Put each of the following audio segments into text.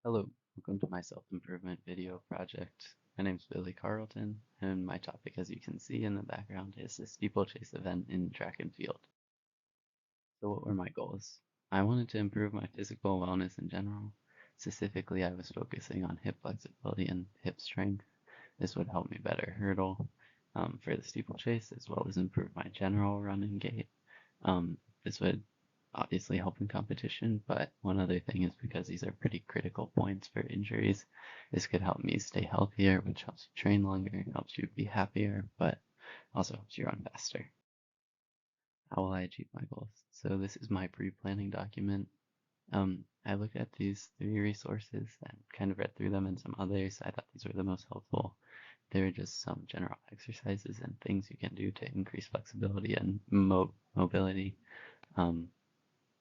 Hello, welcome to my self-improvement video project. My name is Billy Carlton, and my topic, as you can see in the background, is the steeplechase event in track and field. So what were my goals? I wanted to improve my physical wellness in general. Specifically, I was focusing on hip flexibility and hip strength. This would help me better hurdle for the steeplechase, as well as improve my general running gait. This would obviously help in competition, but one other thing is because these are pretty critical points for injuries, this could help me stay healthier, which helps you train longer, helps you be happier, but also helps you run faster. How will I achieve my goals? So this is my pre-planning document. I looked at these three resources and kind of read through them and some others. I thought these were the most helpful. They were just some general exercises and things you can do to increase flexibility and mobility. Um,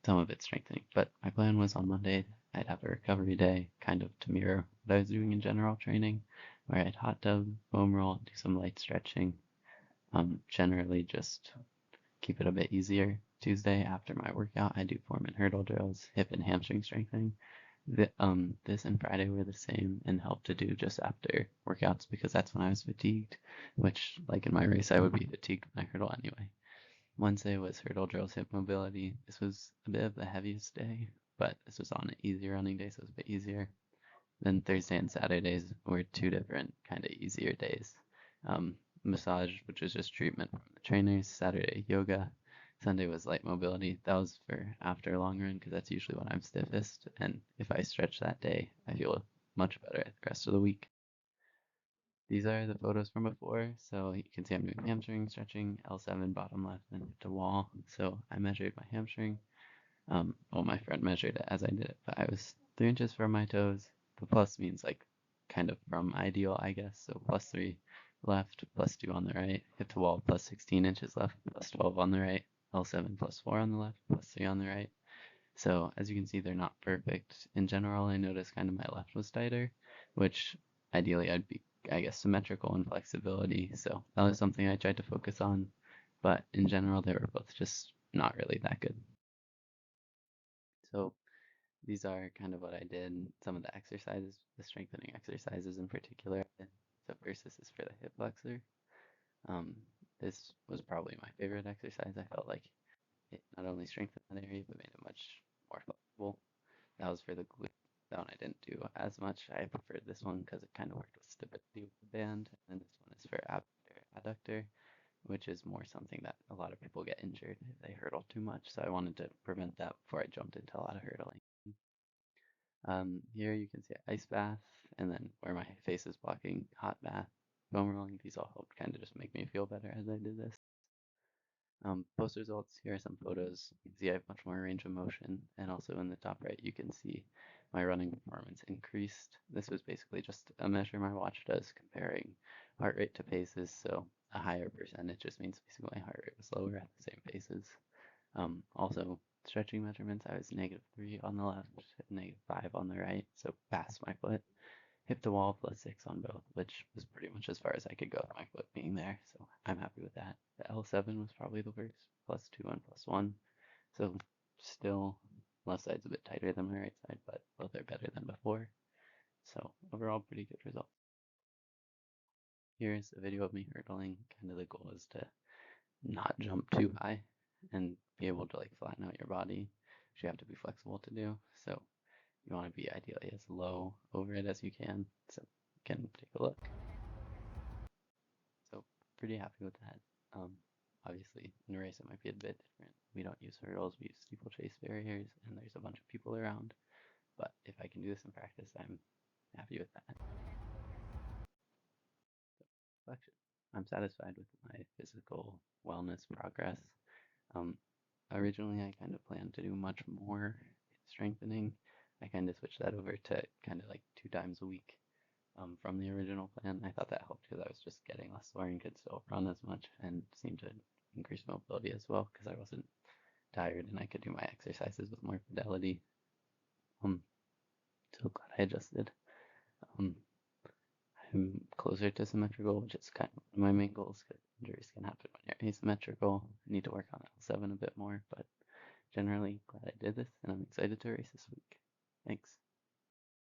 some of it strengthening. But my plan was on Monday, I'd have a recovery day, kind of to mirror what I was doing in general training, where I'd hot tub, foam roll, do some light stretching. Generally just keep it a bit easier. Tuesday after my workout, I do form and hurdle drills, hip and hamstring strengthening. This and Friday were the same and helped to do just after workouts because that's when I was fatigued, which, like in my race, I would be fatigued when I hurdle anyway. Wednesday was hurdle drills, hip mobility. This was a bit of the heaviest day, but this was on an easy running day, so it was a bit easier. Then Thursday and Saturdays were two different kind of easier days. Massage, which was just treatment from the trainers. Saturday, yoga. Sunday was light mobility. That was for after a long run because that's usually when I'm stiffest. And if I stretch that day, I feel much better the rest of the week. These are the photos from before, so you can see I'm doing hamstring stretching, L7 bottom left, and hip to wall. So I measured my hamstring. Well, my friend measured it as I did it, but I was 3 inches from my toes. The plus means like kind of from ideal, I guess. So +3 left, +2 on the right, hip to wall plus 16 inches left, +12 on the right, L7 +4 on the left, +3 on the right. So as you can see, they're not perfect. In general, I noticed kind of my left was tighter, which ideally I'd be, I guess, symmetrical in flexibility. So that was something I tried to focus on. But in general, they were both just not really that good. So these are kind of what I did. Some of the exercises, the strengthening exercises in particular. So first, this is for the hip flexor. Um, this was probably my favorite exercise. I felt like it not only strengthened that area, but made it much more flexible. That was for the glute. That one I didn't do as much. I preferred this one because it kind of worked with stability with the band. And then this one is for abductor, adductor, which is more something that a lot of people get injured if they hurdle too much. So I wanted to prevent that before I jumped into a lot of hurdling. Here you can see ice bath, and then where my face is blocking, hot bath, foam rolling. These all helped kind of just make me feel better as I did this. Post results, here are some photos. You can see I have much more range of motion, and also in the top right, you can see my running performance increased. This was basically just a measure my watch does comparing heart rate to paces, so a higher percentage just means basically my heart rate was lower at the same paces. Also, stretching measurements, I was -3 on the left, -5 on the right, so past my foot. Hip to wall +6 on both, which was pretty much as far as I could go with my foot being there, so I'm happy with that. The L7 was probably the worst, +2 and +1, so still left side's a bit tighter than my right side, but both are better than before. So overall, pretty good results. Here's a video of me hurdling. Kind of the goal is to not jump too high and be able to like flatten out your body, which you have to be flexible to do. So you want to be ideally as low over it as you can. So you can take a look. So pretty happy with that. Um, Obviously in a race it might be a bit different. We don't use hurdles, we use steeplechase barriers, and there's a bunch of people around. But if I can do this in practice, I'm happy with that. Reflection. I'm satisfied with my physical wellness progress. Um, Originally, I kind of planned to do much more strengthening. I kind of switched that over to kind of like 2 times a week from the original plan. I thought that helped because I was just getting less sore and could still run as much and seemed to increase mobility as well because I wasn't tired and I could do my exercises with more fidelity. Um, so glad I adjusted. Um, I'm closer to symmetrical, which is kind of one of my main goals because injuries can happen when you're asymmetrical. I need to work on L7 a bit more, but generally glad I did this and I'm excited to race this week. Thanks.